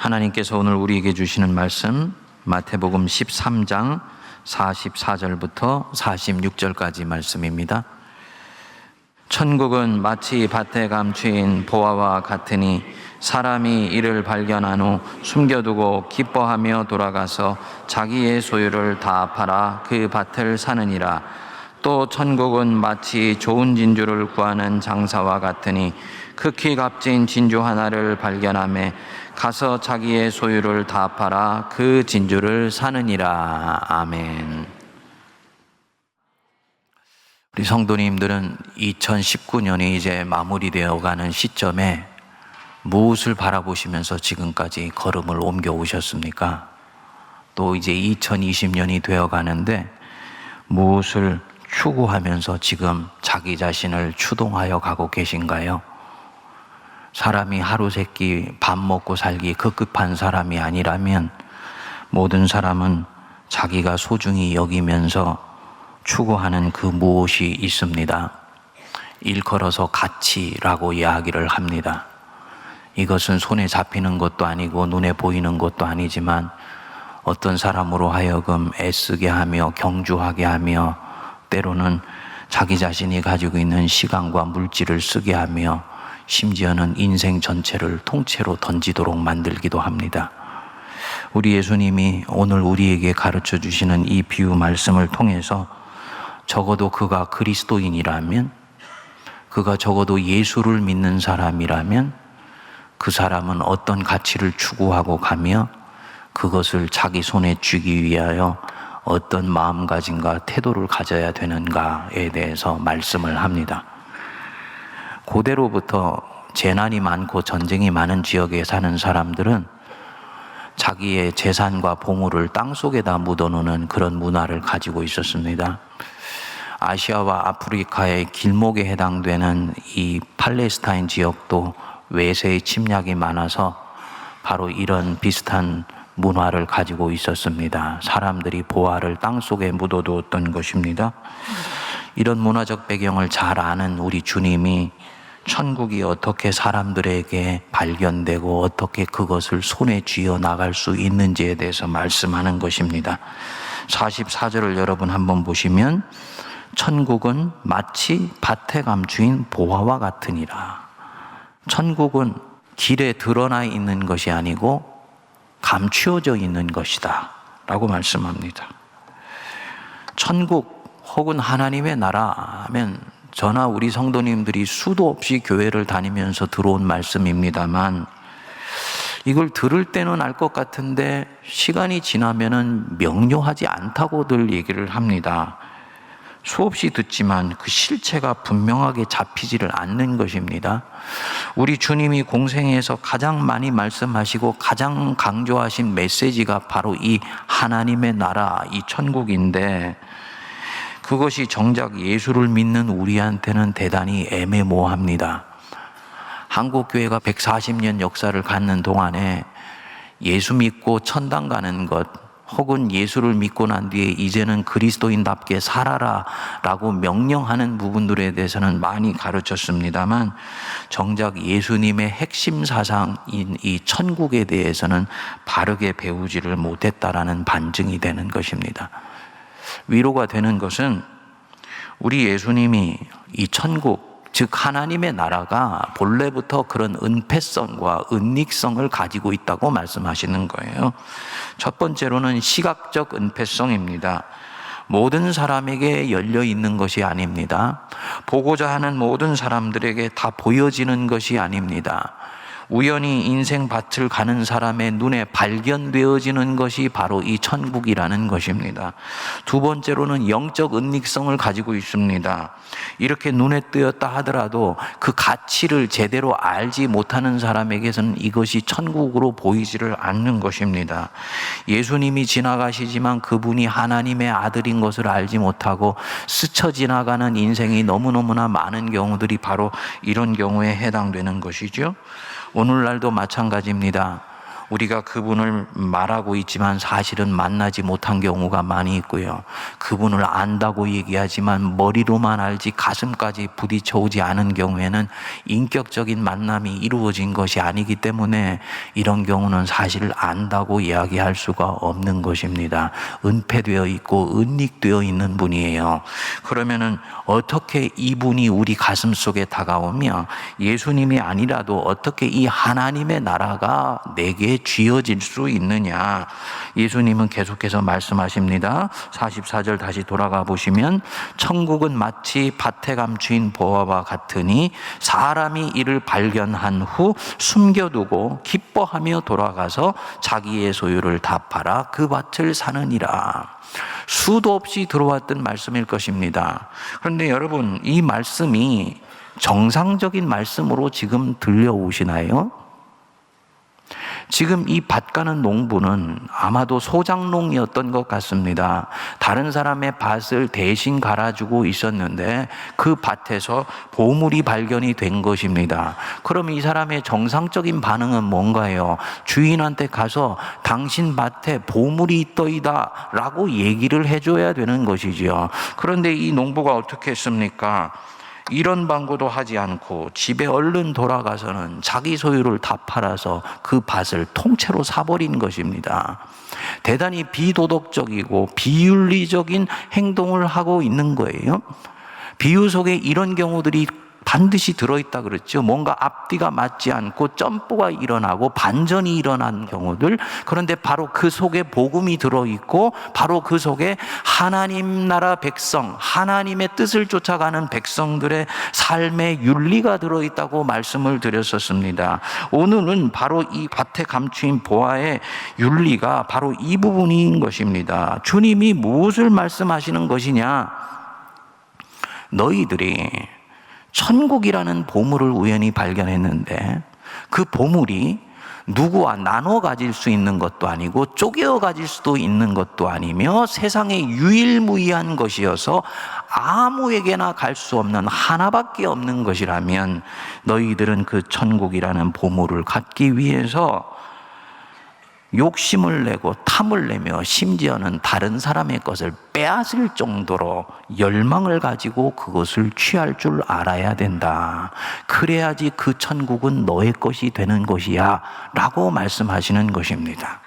하나님께서 오늘 우리에게 주시는 말씀 마태복음 13장 44절부터 46절까지 말씀입니다. 천국은 마치 밭에 감추인 보화와 같으니 사람이 이를 발견한 후 숨겨두고 기뻐하며 돌아가서 자기의 소유를 다 팔아 그 밭을 사느니라. 또 천국은 마치 좋은 진주를 구하는 장사와 같으니 극히 값진 진주 하나를 발견하매 가서 자기의 소유를 다 팔아 그 진주를 사느니라. 아멘. 우리 성도님들은 2019년이 이제 마무리되어 가는 시점에 무엇을 바라보시면서 지금까지 걸음을 옮겨 오셨습니까? 또 이제 2020년이 되어 가는데 무엇을 추구하면서 지금 자기 자신을 추동하여 가고 계신가요? 사람이 하루 세끼 밥 먹고 살기 급급한 사람이 아니라면 모든 사람은 자기가 소중히 여기면서 추구하는 그 무엇이 있습니다. 일컬어서 가치라고 이야기를 합니다. 이것은 손에 잡히는 것도 아니고 눈에 보이는 것도 아니지만 어떤 사람으로 하여금 애쓰게 하며 경주하게 하며 때로는 자기 자신이 가지고 있는 시간과 물질을 쓰게 하며 심지어는 인생 전체를 통째로 던지도록 만들기도 합니다. 우리 예수님이 오늘 우리에게 가르쳐 주시는 이 비유 말씀을 통해서 적어도 그가 그리스도인이라면, 그가 적어도 예수를 믿는 사람이라면 그 사람은 어떤 가치를 추구하고 가며 그것을 자기 손에 쥐기 위하여 어떤 마음가짐과 태도를 가져야 되는가에 대해서 말씀을 합니다. 고대로부터 재난이 많고 전쟁이 많은 지역에 사는 사람들은 자기의 재산과 보물을 땅속에다 묻어놓는 그런 문화를 가지고 있었습니다. 아시아와 아프리카의 길목에 해당되는 이 팔레스타인 지역도 외세의 침략이 많아서 바로 이런 비슷한 문화를 가지고 있었습니다. 사람들이 보화를 땅속에 묻어두었던 것입니다. 이런 문화적 배경을 잘 아는 우리 주님이 천국이 어떻게 사람들에게 발견되고 어떻게 그것을 손에 쥐어 나갈 수 있는지에 대해서 말씀하는 것입니다. 44절을 여러분 한번 보시면 천국은 마치 밭에 감추인 보화와 같으니라. 천국은 길에 드러나 있는 것이 아니고 감추어져 있는 것이다 라고 말씀합니다. 천국 혹은 하나님의 나라 하면 저나 우리 성도님들이 수도 없이 교회를 다니면서 들어온 말씀입니다만 이걸 들을 때는 알 것 같은데 시간이 지나면은 명료하지 않다고들 얘기를 합니다. 수없이 듣지만 그 실체가 분명하게 잡히지를 않는 것입니다. 우리 주님이 공생에서 가장 많이 말씀하시고 가장 강조하신 메시지가 바로 이 하나님의 나라, 이 천국인데 그것이 정작 예수를 믿는 우리한테는 대단히 애매모호합니다. 한국교회가 140년 역사를 갖는 동안에 예수 믿고 천당 가는 것 혹은 예수를 믿고 난 뒤에 이제는 그리스도인답게 살아라 라고 명령하는 부분들에 대해서는 많이 가르쳤습니다만 정작 예수님의 핵심 사상인 이 천국에 대해서는 바르게 배우지를 못했다라는 반증이 되는 것입니다. 위로가 되는 것은 우리 예수님이 이 천국, 즉 하나님의 나라가 본래부터 그런 은폐성과 은닉성을 가지고 있다고 말씀하시는 거예요. 첫 번째로는 시각적 은폐성입니다. 모든 사람에게 열려 있는 것이 아닙니다. 보고자 하는 모든 사람들에게 다 보여지는 것이 아닙니다. 우연히 인생 밭을 가는 사람의 눈에 발견되어지는 것이 바로 이 천국이라는 것입니다. 두 번째로는 영적 은닉성을 가지고 있습니다. 이렇게 눈에 띄었다 하더라도 그 가치를 제대로 알지 못하는 사람에게서는 이것이 천국으로 보이지를 않는 것입니다. 예수님이 지나가시지만 그분이 하나님의 아들인 것을 알지 못하고 스쳐 지나가는 인생이 너무너무나 많은 경우들이 바로 이런 경우에 해당되는 것이죠. 오늘날도 마찬가지입니다. 우리가 그분을 말하고 있지만 사실은 만나지 못한 경우가 많이 있고요. 그분을 안다고 얘기하지만 머리로만 알지 가슴까지 부딪혀 오지 않은 경우에는 인격적인 만남이 이루어진 것이 아니기 때문에 이런 경우는 사실을 안다고 이야기할 수가 없는 것입니다. 은폐되어 있고 은닉되어 있는 분이에요. 그러면은 어떻게 이분이 우리 가슴 속에 다가오며 예수님이 아니라도 어떻게 이 하나님의 나라가 내게 쥐어질 수 있느냐? 예수님은 계속해서 말씀하십니다. 44절 다시 돌아가 보시면 천국은 마치 밭에 감추인 보화와 같으니 사람이 이를 발견한 후 숨겨두고 기뻐하며 돌아가서 자기의 소유를 다 팔아 그 밭을 사느니라. 수도 없이 들어왔던 말씀일 것입니다. 그런데 여러분, 이 말씀이 정상적인 말씀으로 지금 들려오시나요? 지금 이 밭 가는 농부는 아마도 소장농이었던 것 같습니다. 다른 사람의 밭을 대신 갈아주고 있었는데 그 밭에서 보물이 발견이 된 것입니다. 그럼 이 사람의 정상적인 반응은 뭔가요? 주인한테 가서 당신 밭에 보물이 있더이다 라고 얘기를 해줘야 되는 것이죠. 그런데 이 농부가 어떻게 했습니까? 이런 방구도 하지 않고 집에 얼른 돌아가서는 자기 소유를 다 팔아서 그 밭을 통째로 사버린 것입니다. 대단히 비도덕적이고 비윤리적인 행동을 하고 있는 거예요. 비유 속에 이런 경우들이 반드시 들어있다 그랬죠. 뭔가 앞뒤가 맞지 않고 점프가 일어나고 반전이 일어난 경우들. 그런데 바로 그 속에 복음이 들어있고 바로 그 속에 하나님 나라 백성, 하나님의 뜻을 쫓아가는 백성들의 삶의 윤리가 들어있다고 말씀을 드렸었습니다. 오늘은 바로 이 밭에 감추인 보화의 윤리가 바로 이 부분인 것입니다. 주님이 무엇을 말씀하시는 것이냐? 너희들이 천국이라는 보물을 우연히 발견했는데 그 보물이 누구와 나눠 가질 수 있는 것도 아니고 쪼개어 가질 수도 있는 것도 아니며 세상에 유일무이한 것이어서 아무에게나 갈 수 없는 하나밖에 없는 것이라면 너희들은 그 천국이라는 보물을 갖기 위해서 욕심을 내고 탐을 내며 심지어는 다른 사람의 것을 빼앗을 정도로 열망을 가지고 그것을 취할 줄 알아야 된다. 그래야지 그 천국은 너의 것이 되는 것이야 라고 말씀하시는 것입니다.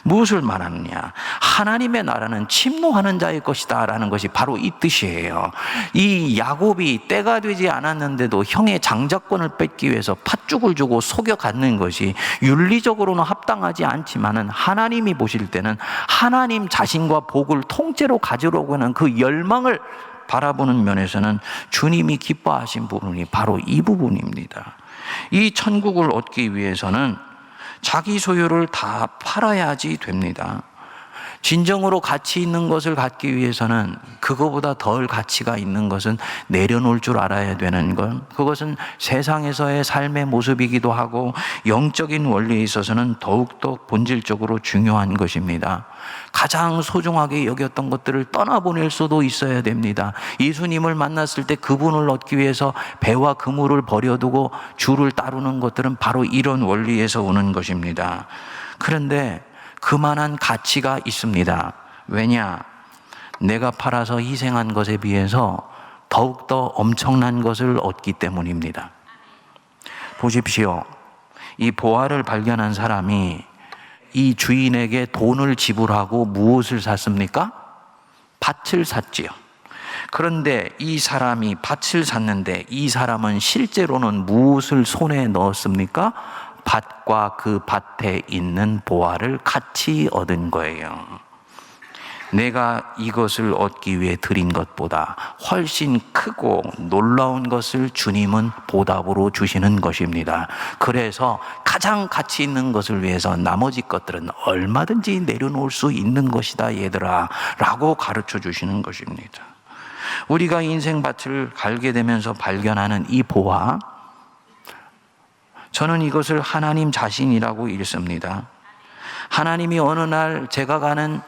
무엇을 말하느냐? 하나님의 나라는 침노하는 자의 것이다 라는 것이 바로 이 뜻이에요. 이 야곱이 때가 되지 않았는데도 형의 장자권을 뺏기 위해서 팥죽을 주고 속여갖는 것이 윤리적으로는 합당하지 않지만은 하나님이 보실 때는 하나님 자신과 복을 통째로 가지려고 하는 그 열망을 바라보는 면에서는 주님이 기뻐하신 부분이 바로 이 부분입니다. 이 천국을 얻기 위해서는 자기 소유를 다 팔아야지 됩니다. 진정으로 가치 있는 것을 갖기 위해서는 그거보다 덜 가치가 있는 것은 내려놓을 줄 알아야 되는 것. 그것은 세상에서의 삶의 모습이기도 하고 영적인 원리에 있어서는 더욱더 본질적으로 중요한 것입니다. 가장 소중하게 여겼던 것들을 떠나보낼 수도 있어야 됩니다. 예수님을 만났을 때 그분을 얻기 위해서 배와 그물을 버려두고 주를 따르는 것들은 바로 이런 원리에서 오는 것입니다. 그런데 그만한 가치가 있습니다. 왜냐? 내가 팔아서 희생한 것에 비해서 더욱더 엄청난 것을 얻기 때문입니다. 보십시오. 이 보화를 발견한 사람이 이 주인에게 돈을 지불하고 무엇을 샀습니까? 밭을 샀지요. 그런데 이 사람이 밭을 샀는데 이 사람은 실제로는 무엇을 손에 넣었습니까? 밭과 그 밭에 있는 보화를 같이 얻은 거예요. 내가 이것을 얻기 위해 드린 것보다 훨씬 크고 놀라운 것을 주님은 보답으로 주시는 것입니다. 그래서 가장 가치 있는 것을 위해서 나머지 것들은 얼마든지 내려놓을 수 있는 것이다 얘들아 라고 가르쳐 주시는 것입니다. 우리가 인생밭을 갈게 되면서 발견하는 이 보화, 저는 이것을 하나님 자신이라고 읽습니다. 하나님이 어느 날 제가 가는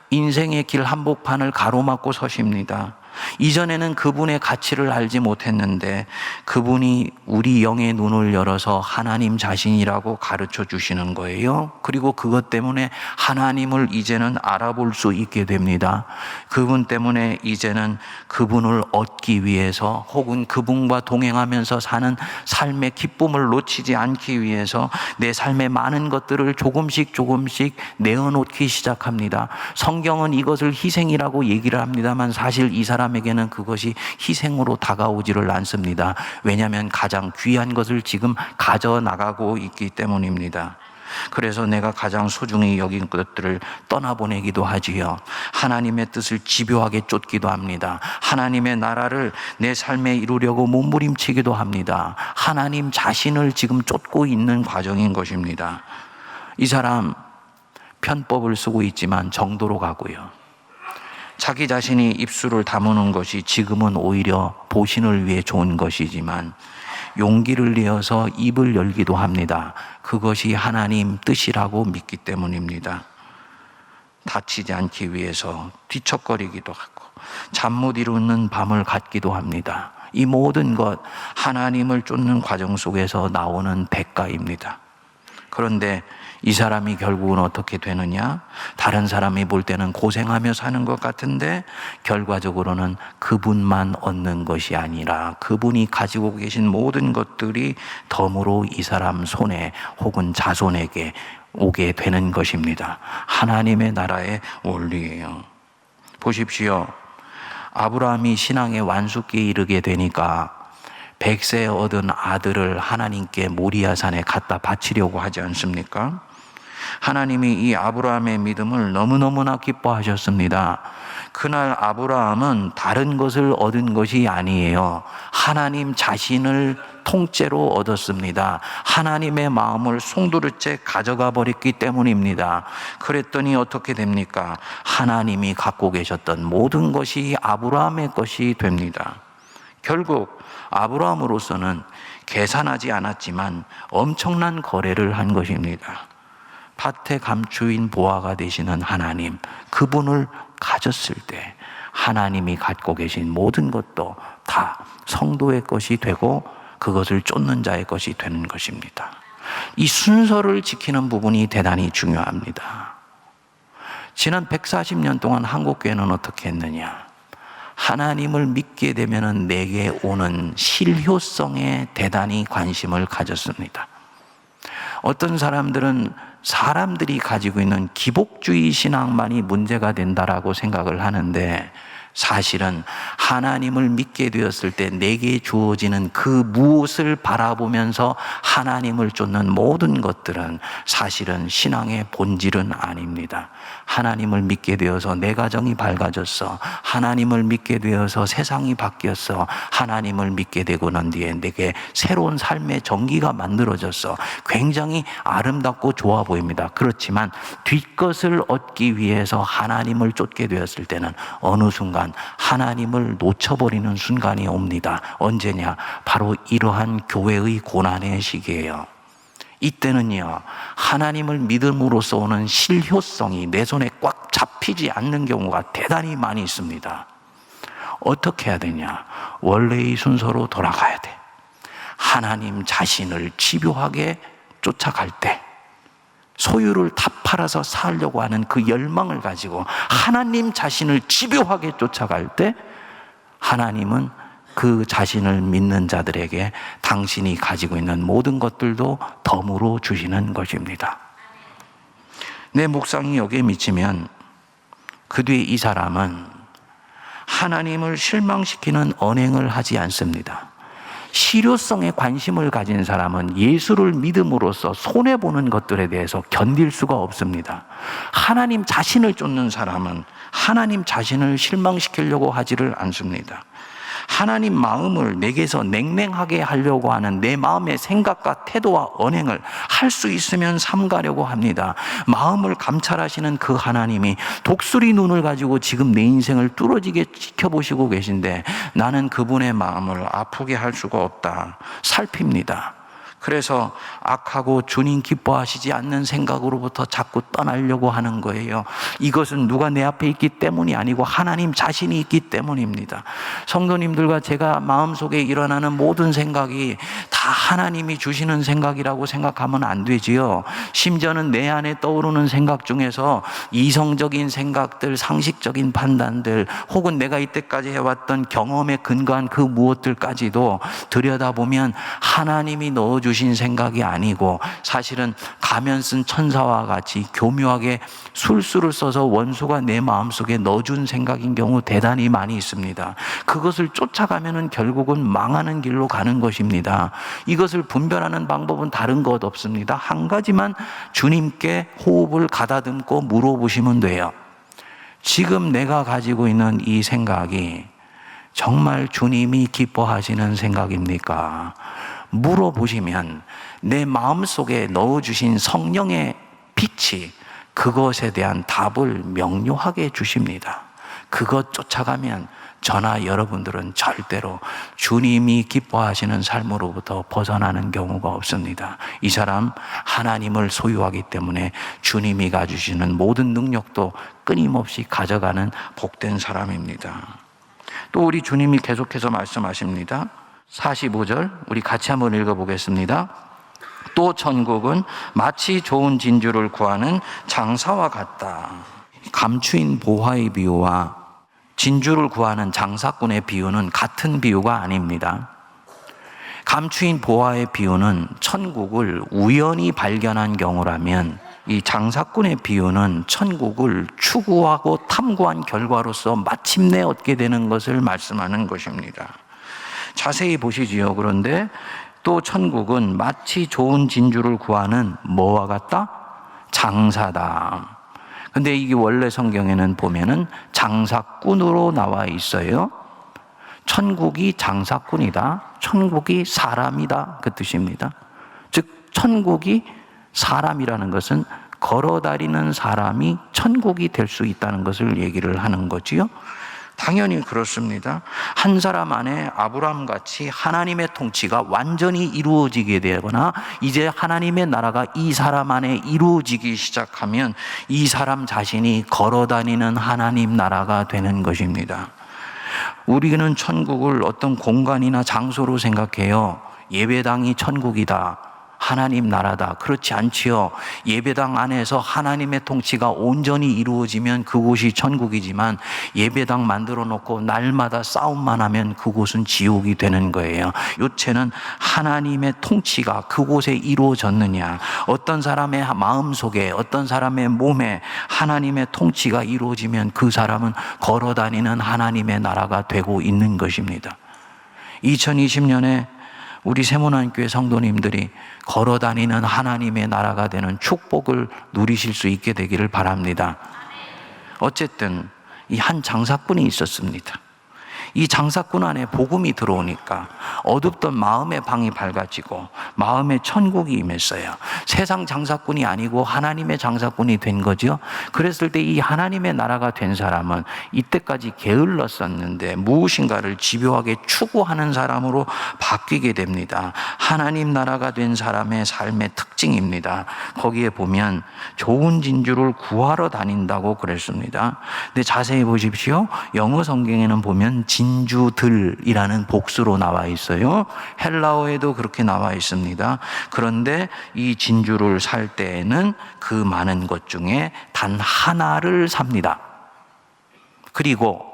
인생의 길 한복판을 가로막고 서십니다. 이전에는 그분의 가치를 알지 못했는데 그분이 우리 영의 눈을 열어서 하나님 자신이라고 가르쳐 주시는 거예요. 그리고 그것 때문에 하나님을 이제는 알아볼 수 있게 됩니다. 그분 때문에 이제는 그분을 얻기 위해서 혹은 그분과 동행하면서 사는 삶의 기쁨을 놓치지 않기 위해서 내 삶의 많은 것들을 조금씩 내어놓기 시작합니다. 성경은 이것을 희생이라고 얘기를 합니다만 사실 이 사람에게는 그것이 희생으로 다가오지를 않습니다. 왜냐하면 가장 귀한 것을 지금 가져나가고 있기 때문입니다. 그래서 내가 가장 소중히 여긴 것들을 떠나보내기도 하지요. 하나님의 뜻을 집요하게 쫓기도 합니다. 하나님의 나라를 내 삶에 이루려고 몸부림치기도 합니다. 하나님 자신을 지금 쫓고 있는 과정인 것입니다. 이 사람 편법을 쓰고 있지만 정도로 가고요. 자기 자신이 입술을 다무는 것이 지금은 오히려 보신을 위해 좋은 것이지만 용기를 내어서 입을 열기도 합니다. 그것이 하나님 뜻이라고 믿기 때문입니다. 다치지 않기 위해서 뒤척거리기도 하고 잠 못 이루는 밤을 갖기도 합니다. 이 모든 것 하나님을 쫓는 과정 속에서 나오는 대가입니다. 그런데 이 사람이 결국은 어떻게 되느냐? 다른 사람이 볼 때는 고생하며 사는 것 같은데 결과적으로는 그분만 얻는 것이 아니라 그분이 가지고 계신 모든 것들이 덤으로 이 사람 손에 혹은 자손에게 오게 되는 것입니다. 하나님의 나라의 원리예요. 보십시오. 아브라함이 신앙의 완숙기에 이르게 되니까 100세 얻은 아들을 하나님께 모리아산에 갖다 바치려고 하지 않습니까? 하나님이 이 아브라함의 믿음을 너무너무나 기뻐하셨습니다. 그날 아브라함은 다른 것을 얻은 것이 아니에요. 하나님 자신을 통째로 얻었습니다. 하나님의 마음을 송두리째 가져가 버렸기 때문입니다. 그랬더니 어떻게 됩니까? 하나님이 갖고 계셨던 모든 것이 아브라함의 것이 됩니다. 결국 아브라함으로서는 계산하지 않았지만 엄청난 거래를 한 것입니다. 밭의 감추인 보화가 되시는 하나님, 그분을 가졌을 때 하나님이 갖고 계신 모든 것도 다 성도의 것이 되고 그것을 쫓는 자의 것이 되는 것입니다. 이 순서를 지키는 부분이 대단히 중요합니다. 지난 140년 동안 한국교회는 어떻게 했느냐? 하나님을 믿게 되면 내게 오는 실효성에 대단히 관심을 가졌습니다. 어떤 사람들은 사람들이 가지고 있는 기복주의 신앙만이 문제가 된다라고 생각을 하는데 사실은 하나님을 믿게 되었을 때 내게 주어지는 그 무엇을 바라보면서 하나님을 쫓는 모든 것들은 사실은 신앙의 본질은 아닙니다. 하나님을 믿게 되어서 내 가정이 밝아졌어. 하나님을 믿게 되어서 세상이 바뀌었어. 하나님을 믿게 되고 난 뒤에 내게 새로운 삶의 전기가 만들어졌어. 굉장히 아름답고 좋아 보입니다. 그렇지만 뒷것을 얻기 위해서 하나님을 쫓게 되었을 때는 어느 순간 하나님을 놓쳐버리는 순간이 옵니다. 언제냐? 바로 이러한 교회의 고난의 시기예요. 이때는요, 하나님을 믿음으로써 오는 실효성이 내 손에 꽉 잡히지 않는 경우가 대단히 많이 있습니다. 어떻게 해야 되냐? 원래의 순서로 돌아가야 돼. 하나님 자신을 집요하게 쫓아갈 때 소유를 다 팔아서 살려고 하는 그 열망을 가지고 하나님 자신을 집요하게 쫓아갈 때 하나님은 그 자신을 믿는 자들에게 당신이 가지고 있는 모든 것들도 덤으로 주시는 것입니다. 내 묵상이 여기에 미치면 그 뒤에 이 사람은 하나님을 실망시키는 언행을 하지 않습니다. 실효성에 관심을 가진 사람은 예수를 믿음으로써 손해보는 것들에 대해서 견딜 수가 없습니다. 하나님 자신을 쫓는 사람은 하나님 자신을 실망시키려고 하지를 않습니다. 하나님 마음을 내게서 냉랭하게 하려고 하는 내 마음의 생각과 태도와 언행을 할 수 있으면 삼가려고 합니다. 마음을 감찰하시는 그 하나님이 독수리 눈을 가지고 지금 내 인생을 뚫어지게 지켜보시고 계신데 나는 그분의 마음을 아프게 할 수가 없다. 살핍니다. 그래서 악하고 주님 기뻐하시지 않는 생각으로부터 자꾸 떠나려고 하는 거예요. 이것은 누가 내 앞에 있기 때문이 아니고 하나님 자신이 있기 때문입니다. 성도님들과 제가 마음속에 일어나는 모든 생각이 다 하나님이 주시는 생각이라고 생각하면 안 되지요. 심지어는 내 안에 떠오르는 생각 중에서 이성적인 생각들, 상식적인 판단들, 혹은 내가 이때까지 해왔던 경험에 근거한 그 무엇들까지도 들여다보면 하나님이 넣어주신 생각이 아니고 사실은 가면 쓴 천사와 같이 교묘하게 술수를 써서 원수가 내 마음속에 넣어준 생각인 경우 대단히 많이 있습니다. 그것을 쫓아가면 결국은 망하는 길로 가는 것입니다. 이것을 분별하는 방법은 다른 것 없습니다. 한 가지만 주님께 호흡을 가다듬고 물어보시면 돼요. 지금 내가 가지고 있는 이 생각이 정말 주님이 기뻐하시는 생각입니까? 물어보시면 내 마음속에 넣어주신 성령의 빛이 그것에 대한 답을 명료하게 주십니다. 그것 쫓아가면 저나 여러분들은 절대로 주님이 기뻐하시는 삶으로부터 벗어나는 경우가 없습니다. 이 사람 하나님을 소유하기 때문에 주님이 가주시는 모든 능력도 끊임없이 가져가는 복된 사람입니다. 또 우리 주님이 계속해서 말씀하십니다. 45절 우리 같이 한번 읽어보겠습니다. 또 천국은 마치 좋은 진주를 구하는 장사와 같다. 감추인 보화의 비유와 진주를 구하는 장사꾼의 비유는 같은 비유가 아닙니다. 감추인 보화의 비유는 천국을 우연히 발견한 경우라면, 이 장사꾼의 비유는 천국을 추구하고 탐구한 결과로서 마침내 얻게 되는 것을 말씀하는 것입니다. 자세히 보시지요. 그런데 또 천국은 마치 좋은 진주를 구하는 뭐와 같다? 장사다. 근데 이게 원래 성경에는 보면은 장사꾼으로 나와 있어요. 천국이 장사꾼이다. 천국이 사람이다. 그 뜻입니다. 즉, 천국이 사람이라는 것은 걸어다니는 사람이 천국이 될 수 있다는 것을 얘기를 하는 거지요. 당연히 그렇습니다. 한 사람 안에 아브라함 같이 하나님의 통치가 완전히 이루어지게 되거나 이제 하나님의 나라가 이 사람 안에 이루어지기 시작하면 이 사람 자신이 걸어다니는 하나님 나라가 되는 것입니다. 우리는 천국을 어떤 공간이나 장소로 생각해요. 예배당이 천국이다. 하나님 나라다. 그렇지 않지요. 예배당 안에서 하나님의 통치가 온전히 이루어지면 그곳이 천국이지만 예배당 만들어 놓고 날마다 싸움만 하면 그곳은 지옥이 되는 거예요. 요체는 하나님의 통치가 그곳에 이루어졌느냐, 어떤 사람의 마음속에, 어떤 사람의 몸에 하나님의 통치가 이루어지면 그 사람은 걸어다니는 하나님의 나라가 되고 있는 것입니다. 2020년에 우리 세문안교회 성도님들이 걸어다니는 하나님의 나라가 되는 축복을 누리실 수 있게 되기를 바랍니다. 어쨌든 이 한 장사꾼이 있었습니다. 이 장사꾼 안에 복음이 들어오니까 어둡던 마음의 방이 밝아지고 마음에 천국이 임했어요. 세상 장사꾼이 아니고 하나님의 장사꾼이 된 거죠. 그랬을 때 이 하나님의 나라가 된 사람은 이때까지 게을렀었는데 무엇인가를 집요하게 추구하는 사람으로 바뀌게 됩니다. 하나님 나라가 된 사람의 삶의 특징입니다. 거기에 보면 좋은 진주를 구하러 다닌다고 그랬습니다. 근데 자세히 보십시오. 영어 성경에는 보면 진주들이라는 복수로 나와 있어요. 헬라어에도 그렇게 나와 있습니다. 그런데 이 진주를 살 때에는 그 많은 것 중에 단 하나를 삽니다. 그리고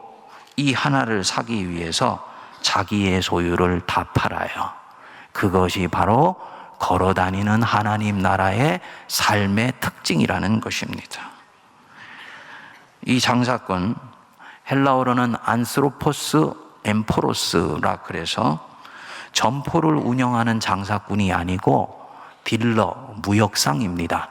이 하나를 사기 위해서 자기의 소유를 다 팔아요. 그것이 바로 걸어다니는 하나님 나라의 삶의 특징이라는 것입니다. 이 장사꾼, 헬라어로는 안스로포스 엠포로스라 그래서 점포를 운영하는 장사꾼이 아니고 딜러, 무역상입니다.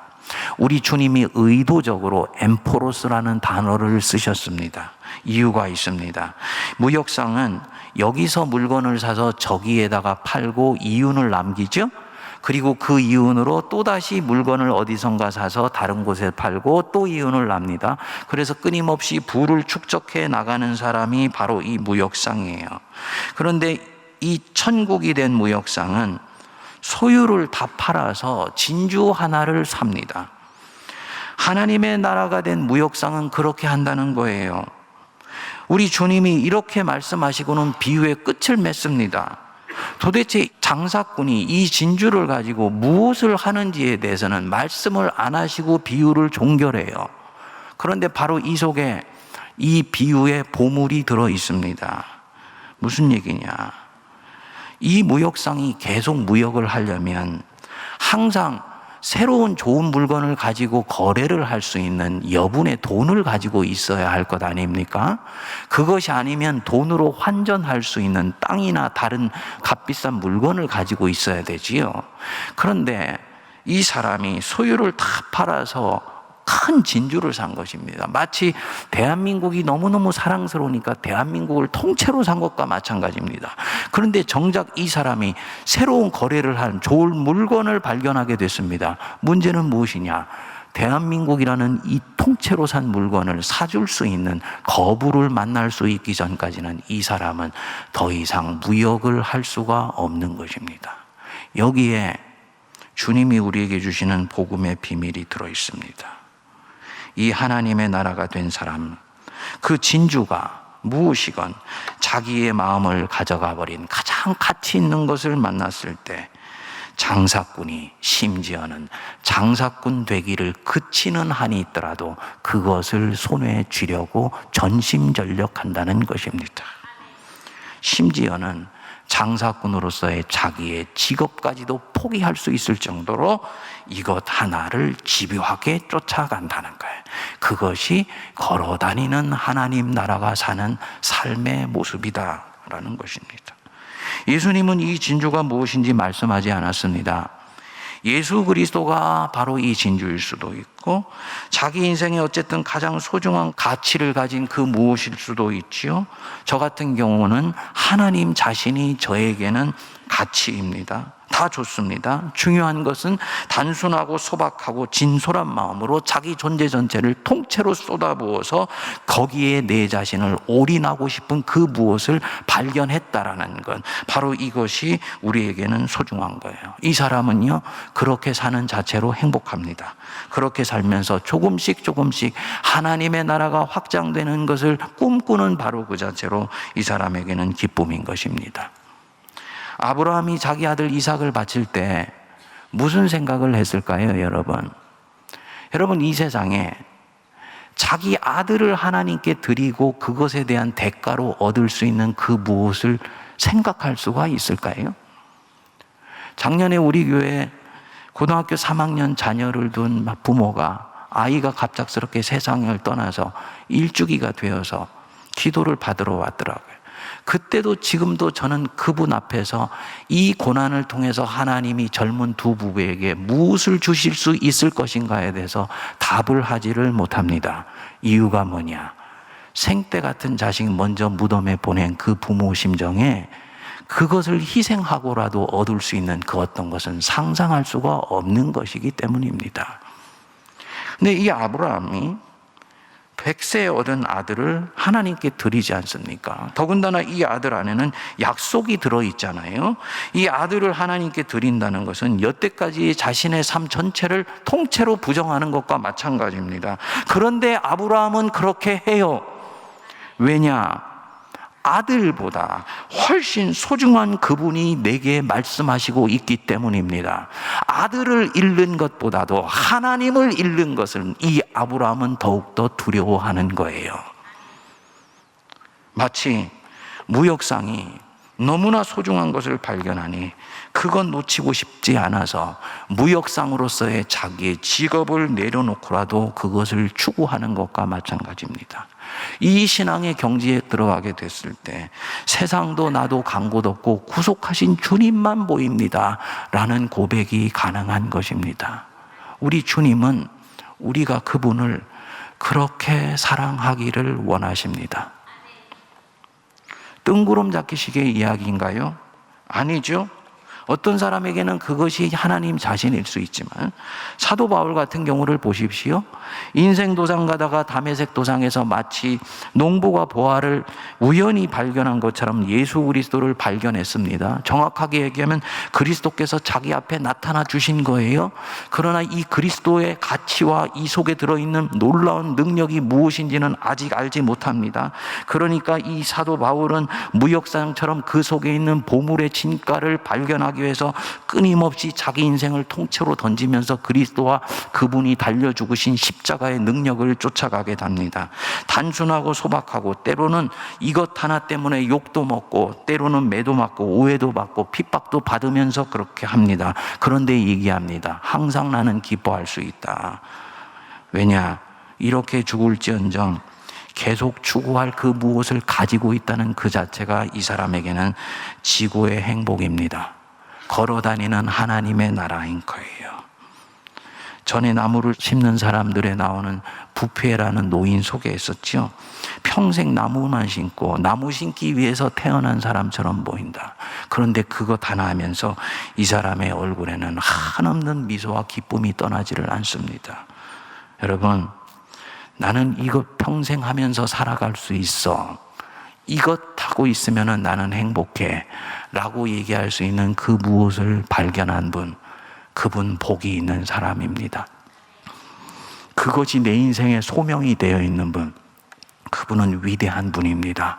우리 주님이 의도적으로 엠포로스라는 단어를 쓰셨습니다. 이유가 있습니다. 무역상은 여기서 물건을 사서 저기에다가 팔고 이윤을 남기죠. 그리고 그 이윤으로 또다시 물건을 어디선가 사서 다른 곳에 팔고 또 이윤을 납니다. 그래서 끊임없이 부를 축적해 나가는 사람이 바로 이 무역상이에요. 그런데 이 천국이 된 무역상은 소유를 다 팔아서 진주 하나를 삽니다. 하나님의 나라가 된 무역상은 그렇게 한다는 거예요. 우리 주님이 이렇게 말씀하시고는 비유의 끝을 맺습니다. 도대체 장사꾼이 이 진주를 가지고 무엇을 하는지에 대해서는 말씀을 안 하시고 비유를 종결해요. 그런데 바로 이 속에 이 비유의 보물이 들어 있습니다. 무슨 얘기냐? 이 무역상이 계속 무역을 하려면 항상 새로운 좋은 물건을 가지고 거래를 할 수 있는 여분의 돈을 가지고 있어야 할 것 아닙니까? 그것이 아니면 돈으로 환전할 수 있는 땅이나 다른 값비싼 물건을 가지고 있어야 되지요. 그런데 이 사람이 소유를 다 팔아서 큰 진주를 산 것입니다. 마치 대한민국이 너무너무 사랑스러우니까 대한민국을 통째로 산 것과 마찬가지입니다. 그런데 정작 이 사람이 새로운 거래를 한 좋은 물건을 발견하게 됐습니다. 문제는 무엇이냐? 대한민국이라는 이 통째로 산 물건을 사줄 수 있는 거부를 만날 수 있기 전까지는 이 사람은 더 이상 무역을 할 수가 없는 것입니다. 여기에 주님이 우리에게 주시는 복음의 비밀이 들어 있습니다. 이 하나님의 나라가 된 사람, 그 진주가 무엇이건 자기의 마음을 가져가 버린 가장 가치 있는 것을 만났을 때 장사꾼이 심지어는 장사꾼 되기를 그치는 한이 있더라도 그것을 손에 쥐려고 전심전력한다는 것입니다. 심지어는 장사꾼으로서의 자기의 직업까지도 포기할 수 있을 정도로 이것 하나를 집요하게 쫓아간다는 거예요. 그것이 걸어다니는 하나님 나라가 사는 삶의 모습이다라는 것입니다. 예수님은 이 진주가 무엇인지 말씀하지 않았습니다. 예수 그리스도가 바로 이 진주일 수도 있고 자기 인생에 어쨌든 가장 소중한 가치를 가진 그 무엇일 수도 있지요. 저 같은 경우는 하나님 자신이 저에게는 가치입니다. 다 좋습니다. 중요한 것은 단순하고 소박하고 진솔한 마음으로 자기 존재 전체를 통째로 쏟아부어서 거기에 내 자신을 올인하고 싶은 그 무엇을 발견했다라는 것, 바로 이것이 우리에게는 소중한 거예요. 이 사람은요 그렇게 사는 자체로 행복합니다. 그렇게 살면서 조금씩 하나님의 나라가 확장되는 것을 꿈꾸는 바로 그 자체로 이 사람에게는 기쁨인 것입니다. 아브라함이 자기 아들 이삭을 바칠 때 무슨 생각을 했을까요, 여러분? 여러분, 이 세상에 자기 아들을 하나님께 드리고 그것에 대한 대가로 얻을 수 있는 그 무엇을 생각할 수가 있을까요? 작년에 우리 교회 고등학교 3학년 자녀를 둔 부모가 아이가 갑작스럽게 세상을 떠나서 일주기가 되어서 기도를 받으러 왔더라고요. 그때도 지금도 저는 그분 앞에서 이 고난을 통해서 하나님이 젊은 두 부부에게 무엇을 주실 수 있을 것인가에 대해서 답을 하지를 못합니다. 이유가 뭐냐? 생때 같은 자식 먼저 무덤에 보낸 그 부모 심정에 그것을 희생하고라도 얻을 수 있는 그 어떤 것은 상상할 수가 없는 것이기 때문입니다. 근데 이 아브라함이 100세에 얻은 아들을 하나님께 드리지 않습니까? 더군다나 이 아들 안에는 약속이 들어있잖아요. 이 아들을 하나님께 드린다는 것은 여태까지 자신의 삶 전체를 통째로 부정하는 것과 마찬가지입니다. 그런데 아브라함은 그렇게 해요. 왜냐? 아들보다 훨씬 소중한 그분이 내게 말씀하시고 있기 때문입니다. 아들을 잃는 것보다도 하나님을 잃는 것을 이 아브라함은 더욱더 두려워하는 거예요. 마치 무역상이 너무나 소중한 것을 발견하니 그건 놓치고 싶지 않아서 무역상으로서의 자기의 직업을 내려놓고라도 그것을 추구하는 것과 마찬가지입니다. 이 신앙의 경지에 들어가게 됐을 때 세상도 나도 간 곳 없고 구속하신 주님만 보입니다 라는 고백이 가능한 것입니다. 우리 주님은 우리가 그분을 그렇게 사랑하기를 원하십니다. 뜬구름 잡기식의 이야기인가요? 아니죠. 어떤 사람에게는 그것이 하나님 자신일 수 있지만 사도 바울 같은 경우를 보십시오. 인생 도상 가다가 다메섹 도상에서 마치 농부가 보화를 우연히 발견한 것처럼 예수 그리스도를 발견했습니다. 정확하게 얘기하면 그리스도께서 자기 앞에 나타나 주신 거예요. 그러나 이 그리스도의 가치와 이 속에 들어있는 놀라운 능력이 무엇인지는 아직 알지 못합니다. 그러니까 이 사도 바울은 무역사장처럼 그 속에 있는 보물의 진가를 발견하기 위해서 끊임없이 자기 인생을 통째로 던지면서 그리스도와 그분이 달려 죽으신 십자가의 능력을 쫓아가게 됩니다. 단순하고 소박하고 때로는 이것 하나 때문에 욕도 먹고 때로는 매도 맞고 오해도 받고 핍박도 받으면서 그렇게 합니다. 그런데 얘기합니다. 항상 나는 기뻐할 수 있다. 왜냐? 이렇게 죽을지언정 계속 추구할 그 무엇을 가지고 있다는 그 자체가 이 사람에게는 지고의 행복입니다. 걸어다니는 하나님의 나라인 거예요. 전에 나무를 심는 사람들에 나오는 부페라는 노인 속에 있었죠. 평생 나무만 심고 나무 심기 위해서 태어난 사람처럼 보인다. 그런데 그것 하나 하면서 이 사람의 얼굴에는 한없는 미소와 기쁨이 떠나지를 않습니다. 여러분, 나는 이것 평생 하면서 살아갈 수 있어. 이것 하고 있으면 나는 행복해. 라고 얘기할 수 있는 그 무엇을 발견한 분, 그분 복이 있는 사람입니다. 그것이 내 인생의 소명이 되어 있는 분, 그분은 위대한 분입니다.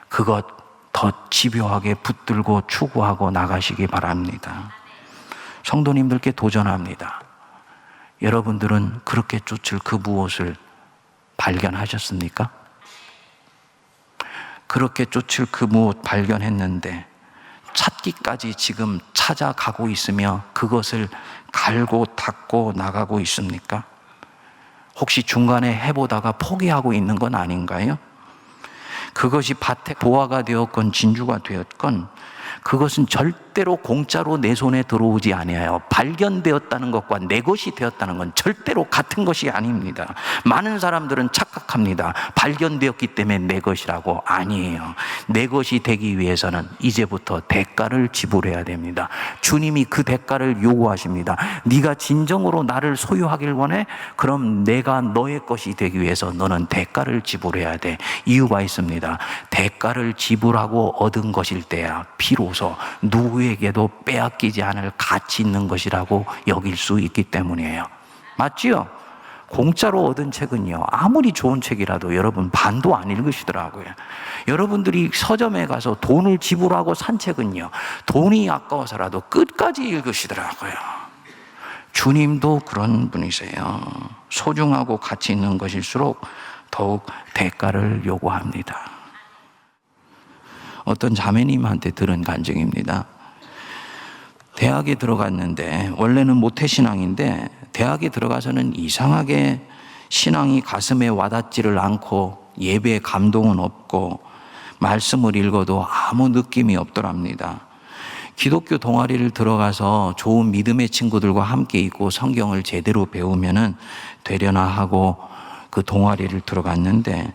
그것 더 집요하게 붙들고 추구하고 나가시기 바랍니다. 성도님들께 도전합니다. 여러분들은 그렇게 쫓을 그 무엇을 발견하셨습니까? 그렇게 쫓을 그 무엇 발견했는데 찾기까지 지금 찾아가고 있으며 그것을 갈고 닦고 나가고 있습니까? 혹시 중간에 해보다가 포기하고 있는 건 아닌가요? 그것이 밭의 보화가 되었건 진주가 되었건 그것은 절대로 공짜로 내 손에 들어오지 아니하여 발견되었다는 것과 내 것이 되었다는 건 절대로 같은 것이 아닙니다. 많은 사람들은 착각합니다. 발견되었기 때문에 내 것이라고. 아니에요. 내 것이 되기 위해서는 이제부터 대가를 지불해야 됩니다. 주님이 그 대가를 요구하십니다. 네가 진정으로 나를 소유하길 원해? 그럼 내가 너의 것이 되기 위해서 너는 대가를 지불해야 돼. 이유가 있습니다. 대가를 지불하고 얻은 것일 때야 비로소 누구에게도 빼앗기지 않을 가치 있는 것이라고 여길 수 있기 때문이에요. 맞지요? 공짜로 얻은 책은요, 아무리 좋은 책이라도 여러분 반도 안 읽으시더라고요. 여러분들이 서점에 가서 돈을 지불하고 산 책은요, 돈이 아까워서라도 끝까지 읽으시더라고요. 주님도 그런 분이세요. 소중하고 가치 있는 것일수록 더욱 대가를 요구합니다. 어떤 자매님한테 들은 간증입니다. 대학에 들어갔는데 원래는 모태신앙인데 대학에 들어가서는 이상하게 신앙이 가슴에 와닿지를 않고 예배에 감동은 없고 말씀을 읽어도 아무 느낌이 없더랍니다. 기독교 동아리를 들어가서 좋은 믿음의 친구들과 함께 있고 성경을 제대로 배우면은 되려나 하고 그 동아리를 들어갔는데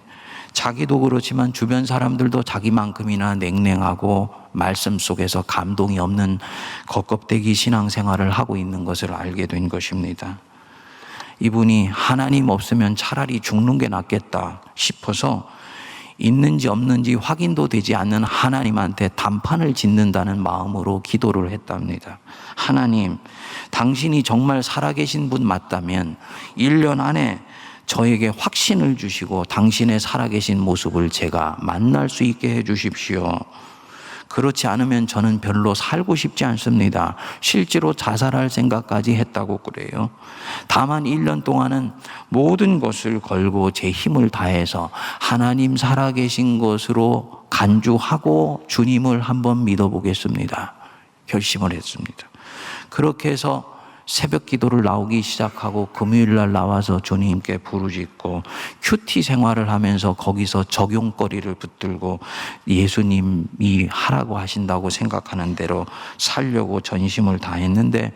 자기도 그렇지만 주변 사람들도 자기만큼이나 냉랭하고 말씀 속에서 감동이 없는 겉껍데기 신앙생활을 하고 있는 것을 알게 된 것입니다. 이분이 하나님 없으면 차라리 죽는 게 낫겠다 싶어서 있는지 없는지 확인도 되지 않는 하나님한테 단판을 짓는다는 마음으로 기도를 했답니다. 하나님, 당신이 정말 살아계신 분 맞다면 1년 안에 저에게 확신을 주시고 당신의 살아계신 모습을 제가 만날 수 있게 해 주십시오. 그렇지 않으면 저는 별로 살고 싶지 않습니다. 실제로 자살할 생각까지 했다고 그래요. 다만 1년 동안은 모든 것을 걸고 제 힘을 다해서 하나님 살아계신 것으로 간주하고 주님을 한번 믿어보겠습니다. 결심을 했습니다. 그렇게 해서 새벽 기도를 나오기 시작하고 금요일 날 나와서 주님께 부르짖고 큐티 생활을 하면서 거기서 적용거리를 붙들고 예수님이 하라고 하신다고 생각하는 대로 살려고 전심을 다했는데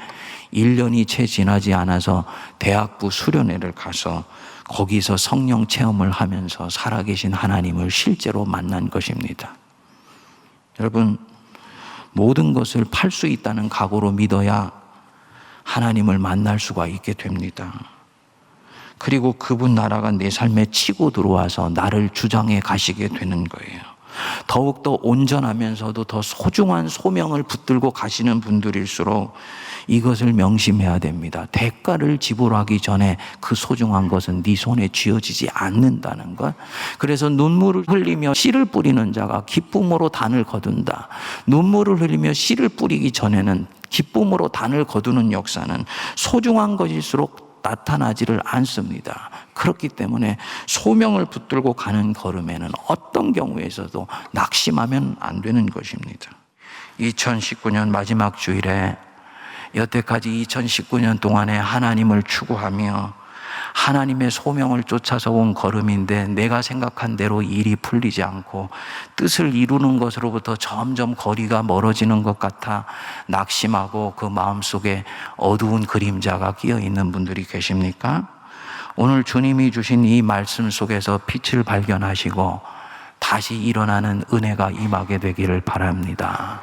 1년이 채 지나지 않아서 대학부 수련회를 가서 거기서 성령 체험을 하면서 살아계신 하나님을 실제로 만난 것입니다. 여러분, 모든 것을 팔 수 있다는 각오로 믿어야 하나님을 만날 수가 있게 됩니다. 그리고 그분 나라가 내 삶에 치고 들어와서 나를 주장해 가시게 되는 거예요. 더욱더 온전하면서도 더 소중한 소명을 붙들고 가시는 분들일수록 이것을 명심해야 됩니다. 대가를 지불하기 전에 그 소중한 것은 네 손에 쥐어지지 않는다는 것. 그래서 눈물을 흘리며 씨를 뿌리는 자가 기쁨으로 단을 거둔다. 눈물을 흘리며 씨를 뿌리기 전에는 기쁨으로 단을 거두는 역사는 소중한 것일수록 나타나지를 않습니다. 그렇기 때문에 소명을 붙들고 가는 걸음에는 어떤 경우에서도 낙심하면 안 되는 것입니다. 2019년 마지막 주일에 여태까지 2019년 동안에 하나님을 추구하며 하나님의 소명을 쫓아서 온 걸음인데 내가 생각한 대로 일이 풀리지 않고 뜻을 이루는 것으로부터 점점 거리가 멀어지는 것 같아 낙심하고 그 마음속에 어두운 그림자가 끼어 있는 분들이 계십니까? 오늘 주님이 주신 이 말씀 속에서 빛을 발견하시고 다시 일어나는 은혜가 임하게 되기를 바랍니다.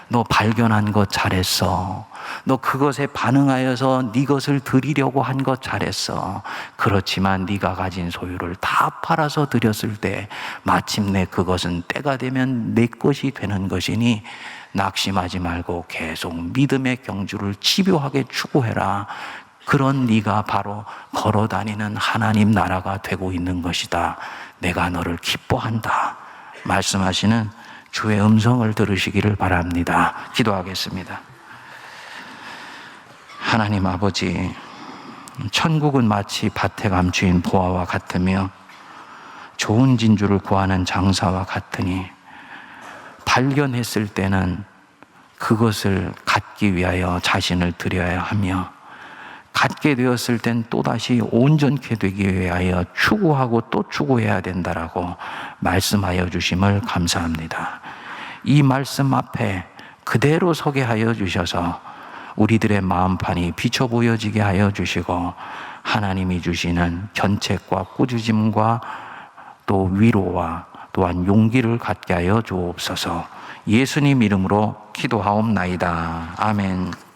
너 발견한 것 잘했어. 너 그것에 반응하여서 네 것을 드리려고 한 것 잘했어. 그렇지만 네가 가진 소유를 다 팔아서 드렸을 때 마침내 그것은 때가 되면 내 것이 되는 것이니 낙심하지 말고 계속 믿음의 경주를 집요하게 추구해라. 그런 네가 바로 걸어다니는 하나님 나라가 되고 있는 것이다. 내가 너를 기뻐한다. 말씀하시는 주의 음성을 들으시기를 바랍니다. 기도하겠습니다. 하나님 아버지, 천국은 마치 밭에 감추인 보화와 같으며 좋은 진주를 구하는 장사와 같으니 발견했을 때는 그것을 갖기 위하여 자신을 드려야 하며 갖게 되었을 땐 또다시 온전케 되기 위하여 추구하고 또 추구해야 된다라고 말씀하여 주심을 감사합니다. 이 말씀 앞에 그대로 서게 하여 주셔서 우리들의 마음판이 비춰 보여지게 하여 주시고 하나님이 주시는 견책과 꾸짖음과 또 위로와 또한 용기를 갖게 하여 주옵소서. 예수님 이름으로 기도하옵나이다. 아멘.